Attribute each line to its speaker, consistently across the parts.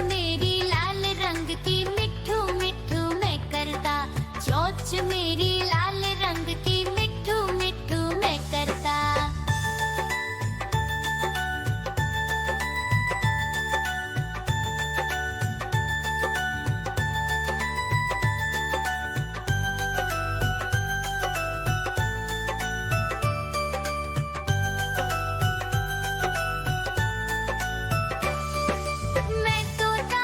Speaker 1: मेरी लाल रंग की मिठू मिठू मैं करता, चोंच मेरी लाल रंग की मिठू मिठू मैं करता। मैं तोता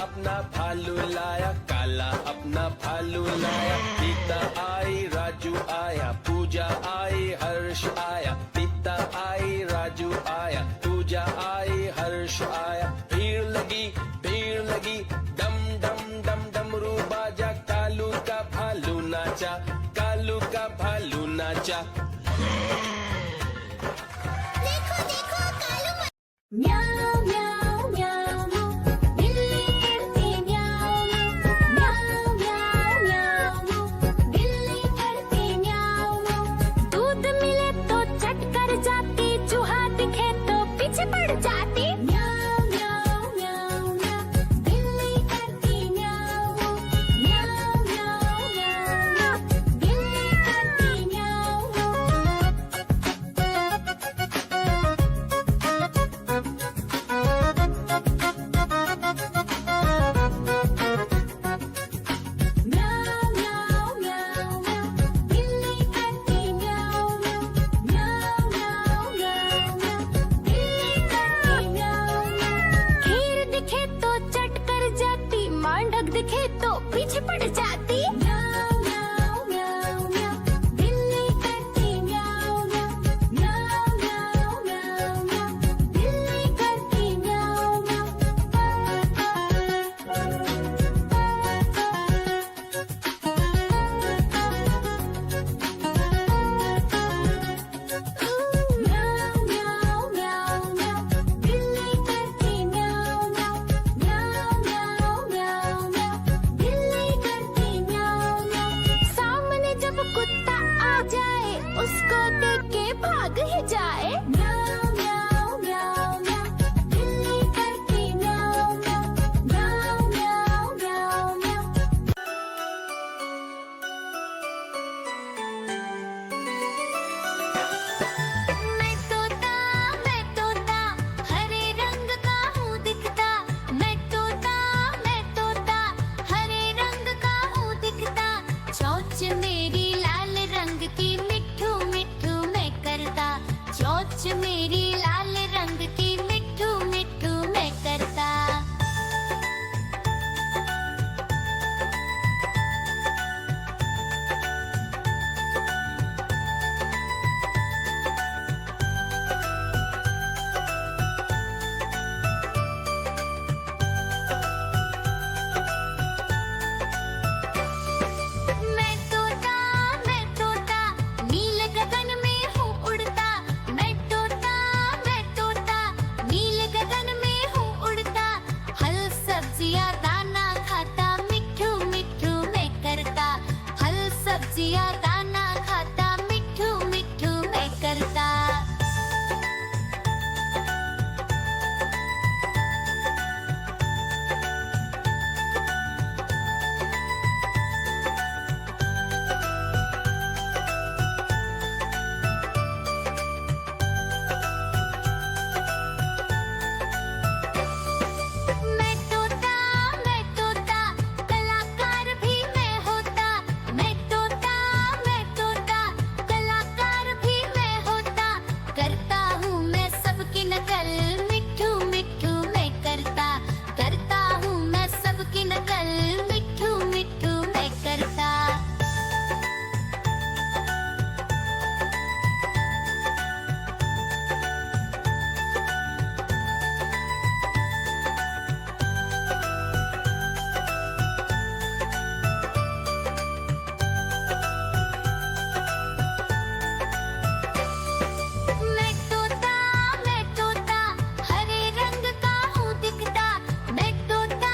Speaker 2: अपना भालू लाया, काला अपना भालू लाया। सीता आई, राजू आया, पूजा आई, हर्ष आया। सीता आई, राजू आया, पूजा आई, हर्ष आया। भीड़ लगी, डम डम डम डमरू बाजा। कालू का भालू नाचा, कालू का भालू नाचा।
Speaker 1: देखो देखो कालू म्याऊ म्याऊ म्याऊ, बिल्ली करती म्याऊ म्याऊ म्याऊ म्याऊ, बिल्ली करती म्याऊ। दूध मिले तो चट कर जाती, चूहा दिखे तो पीछे पड़ जाती। म्याऊ म्याऊ म्याऊ म्याऊ, बिल्ली करती म्याऊ म्याऊ म्याऊ म्याऊ, बिल्ली करती म्याऊ। म्याऊ म्याऊ म्याऊ म्याऊ, बिल्ली करती म्याऊ म्याऊ म्याऊ म्याऊ म्याऊ, बिल्ली करती म्याऊ म्याऊ। खीर दिखे तो चट कर जाती, मांडक दिखे तो पीछे पड़ जाती। म्याऊ म्याऊ म्याऊ म्याऊ, बिल्ली करती म्याऊ म्याऊ म्याऊ म्याऊ म्याऊ म्याऊ, बिल्ली करती म्याऊ म्याऊ। म्याऊ म्याऊ म्याऊ म्याऊ, बिल्ली करती म्याऊ म्याऊ म्याऊ म्याऊ म्याऊ म्याऊ, बिल्ली करती म्याऊ म्याऊ। सामने जब कुत्ता आ जाए, उसको देख के भाग ही जाए। म्याऊ म्याऊ म्याऊ म्याऊ, बिल्ली करती म्याऊ म्याऊ म्याऊ म्याऊ म्याऊ म्याऊ। मैं तोता हरे रंग का हूँ दिखता। मैं तोता हरे रंग का हूँ दिखता। चोंच मेरी लाल रंग की, मिट्ठू मिट्ठू मैं करता। चोंच मेरी लाल रंग की, मिट्ठू मिट्ठू मैं करता। मैं तोता नील गगन में हूँ उड़ता। मैं तोता नील गगन में हूँ उड़ता। हल सब्जियाँ दाना खाता, मिट्ठू मिट्ठू मैं करता। हल सब्जियाँ दाना खाता, मिट्ठू मिट्ठू मैं करता। मैं तोता कलाकार भी मैं होता। मैं तोता कलाकार भी मैं होता। करता हूँ मैं सबकी नकल, मिट्ठू मिट्ठू मैं करता। करता हूँ मैं सबकी नकल, मिट्ठू मिट्ठू मैं करता। मैं तोता हरे रंग का हूँ दिखता। मैं तोता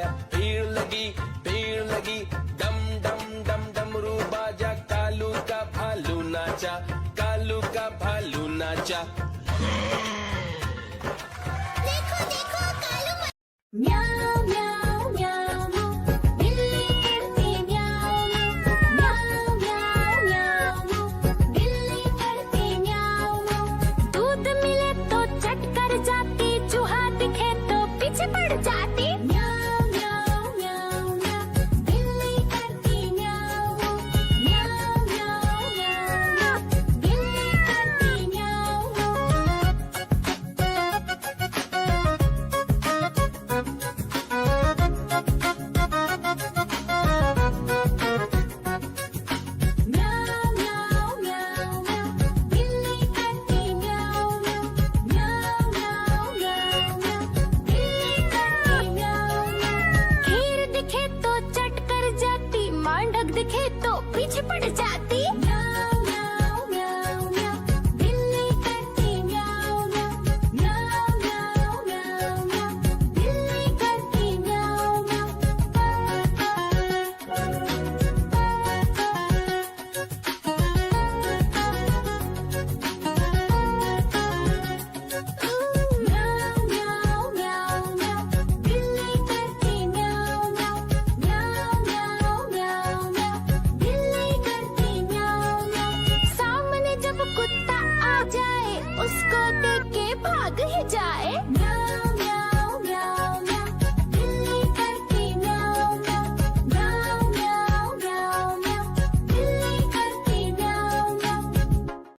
Speaker 2: आया, भीड़ लगी